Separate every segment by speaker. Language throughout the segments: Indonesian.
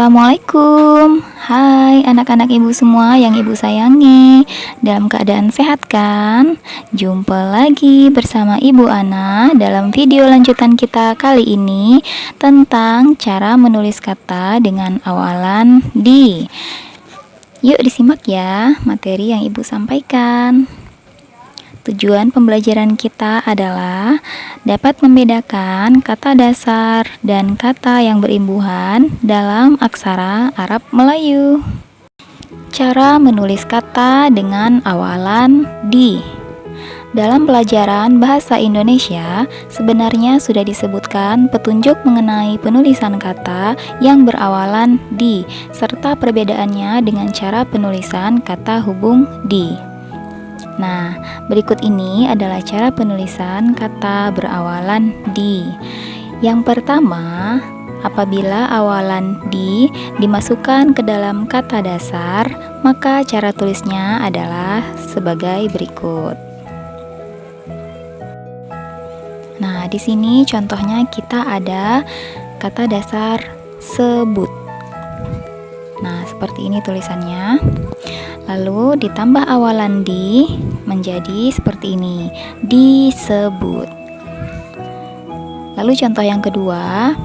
Speaker 1: Assalamualaikum. Hai anak-anak ibu semua yang ibu sayangi. Dalam keadaan sehat kan? Jumpa lagi bersama Ibu Ana dalam video lanjutan kita kali ini tentang cara menulis kata dengan awalan di. Yuk disimak ya materi yang ibu sampaikan. Tujuan pembelajaran kita adalah dapat membedakan kata dasar dan kata yang berimbuhan dalam aksara Arab Melayu. Cara menulis kata dengan awalan di. Dalam pelajaran bahasa Indonesia, sebenarnya sudah disebutkan petunjuk mengenai penulisan kata yang berawalan di, serta perbedaannya dengan cara penulisan kata hubung di. Nah, berikut ini adalah cara penulisan kata berawalan di. Yang pertama, apabila awalan di dimasukkan ke dalam kata dasar, maka cara tulisnya adalah sebagai berikut. Nah, di sini contohnya kita ada kata dasar sebut. Nah, seperti ini tulisannya. Lalu ditambah awalan di menjadi seperti ini, disebut. Lalu contoh yang kedua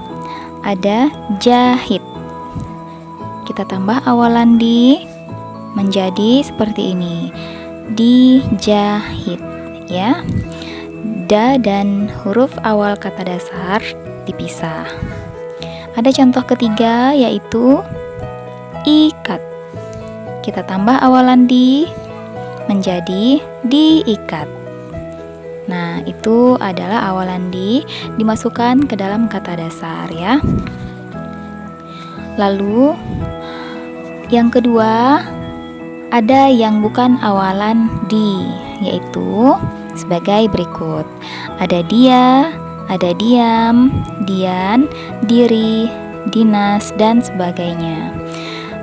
Speaker 1: ada jahit. Kita tambah awalan di menjadi seperti ini, dijahit ya. Da dan huruf awal kata dasar dipisah. Ada contoh ketiga yaitu ikat. Kita tambah awalan di menjadi diikat. Nah, itu adalah awalan di dimasukkan ke dalam kata dasar ya. Lalu yang kedua ada yang bukan awalan di, yaitu sebagai berikut. Ada dia, ada diam, dian, diri, dinas, dan sebagainya.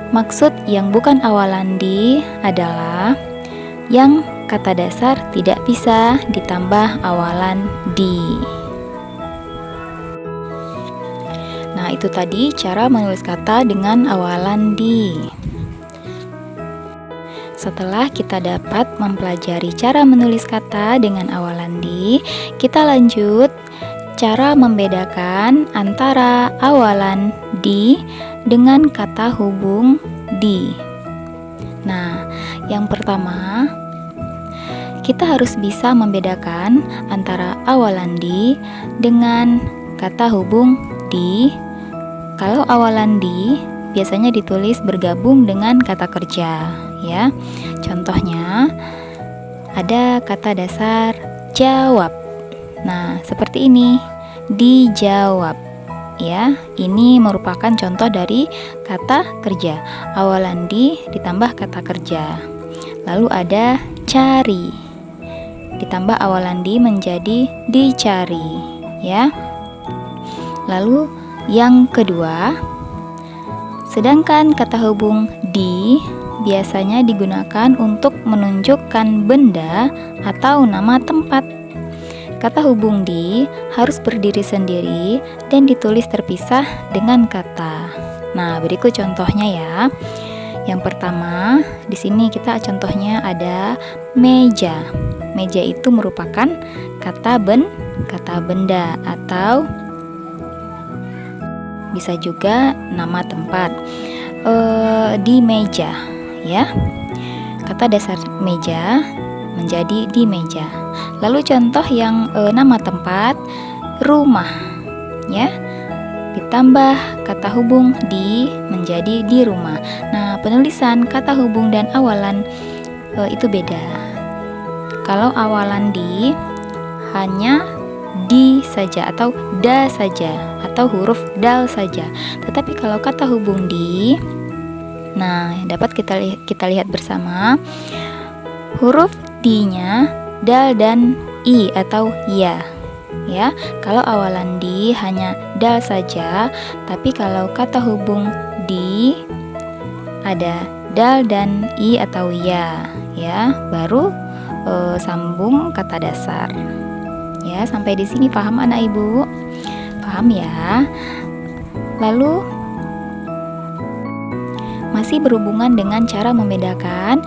Speaker 1: Maksud yang bukan awalan di adalah yang kata dasar tidak bisa ditambah awalan di. Nah, itu tadi cara menulis kata dengan awalan di. Setelah kita dapat mempelajari cara menulis kata dengan awalan di, kita lanjut cara membedakan antara awalan di dengan kata hubung di. Nah, yang pertama, kita harus bisa membedakan antara awalan di dengan kata hubung di. Kalau awalan di biasanya ditulis bergabung dengan kata kerja, ya. Contohnya ada kata dasar jawab. Nah, seperti ini, dijawab. Ya, ini merupakan contoh dari kata kerja. Awalan di ditambah kata kerja. Lalu ada cari. Ditambah awalan di menjadi dicari, ya. Lalu yang kedua, sedangkan kata hubung di biasanya digunakan untuk menunjukkan benda atau nama tempat. Kata hubung di harus berdiri sendiri dan ditulis terpisah dengan kata. Nah, berikut contohnya ya. Yang pertama, di sini kita contohnya ada meja. Meja itu merupakan kata benda atau bisa juga nama tempat. Di meja, ya. Kata dasar meja menjadi di meja. Lalu contoh yang nama tempat, rumah, ya. Ditambah kata hubung di menjadi di rumah. Nah, penulisan kata hubung dan awalan itu beda. Kalau awalan di hanya di saja atau da saja atau huruf dal saja. Tetapi kalau kata hubung di, nah dapat kita lihat bersama huruf di-nya dal dan i atau ya. Ya, kalau awalan di hanya dal saja, tapi kalau kata hubung di ada dal dan i atau ya, ya, baru sambung kata dasar. Ya, sampai di sini paham anak ibu? Paham ya? Lalu Masih berhubungan dengan cara membedakan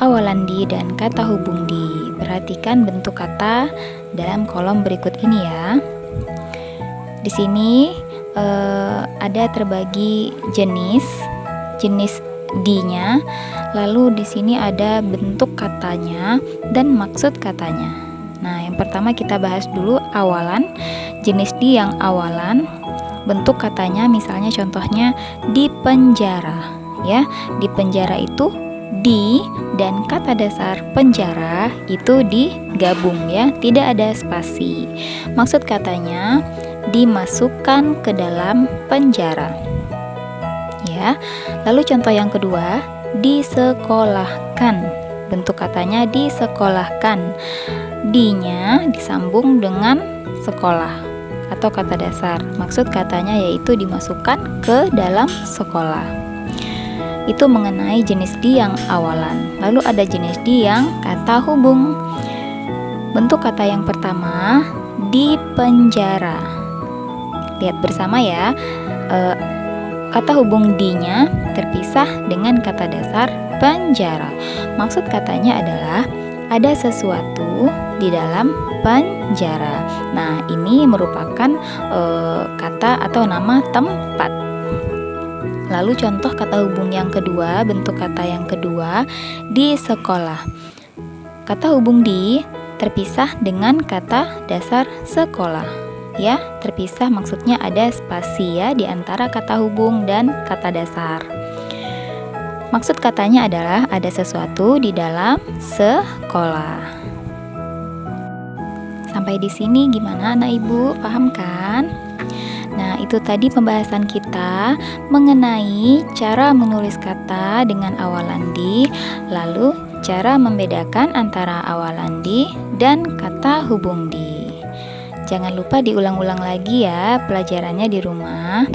Speaker 1: awalan di dan kata hubung di. Perhatikan bentuk kata dalam kolom berikut ini ya. Di sini ada terbagi jenis di-nya, lalu di sini ada bentuk katanya dan maksud katanya. Nah, yang pertama kita bahas dulu awalan. Jenis di yang awalan, bentuk katanya misalnya contohnya di penjara, ya. Di penjara itu di dan kata dasar penjara itu digabung ya, tidak ada spasi. Maksud katanya dimasukkan ke dalam penjara. Ya. Lalu contoh yang kedua, disekolahkan. Bentuk katanya disekolahkan. Di-nya disambung dengan sekolah atau kata dasar. Maksud katanya yaitu dimasukkan ke dalam sekolah. Itu mengenai jenis di yang awalan. Lalu ada jenis di yang kata hubung. Bentuk kata yang pertama, di penjara. Lihat bersama ya. Kata hubung di-nya terpisah dengan kata dasar penjara. Maksud katanya adalah ada sesuatu di dalam penjara. Nah, ini merupakan kata atau nama tempat. Lalu contoh kata hubung yang kedua, bentuk kata yang kedua, di sekolah. Kata hubung di terpisah dengan kata dasar sekolah. Ya, terpisah maksudnya ada spasi ya di antara kata hubung dan kata dasar. Maksud katanya adalah ada sesuatu di dalam sekolah. Sampai di sini gimana anak ibu? Paham kan? Nah, itu tadi pembahasan kita mengenai cara menulis kata dengan awalan di, lalu cara membedakan antara awalan di dan kata hubung di. Jangan lupa diulang-ulang lagi ya pelajarannya di rumah.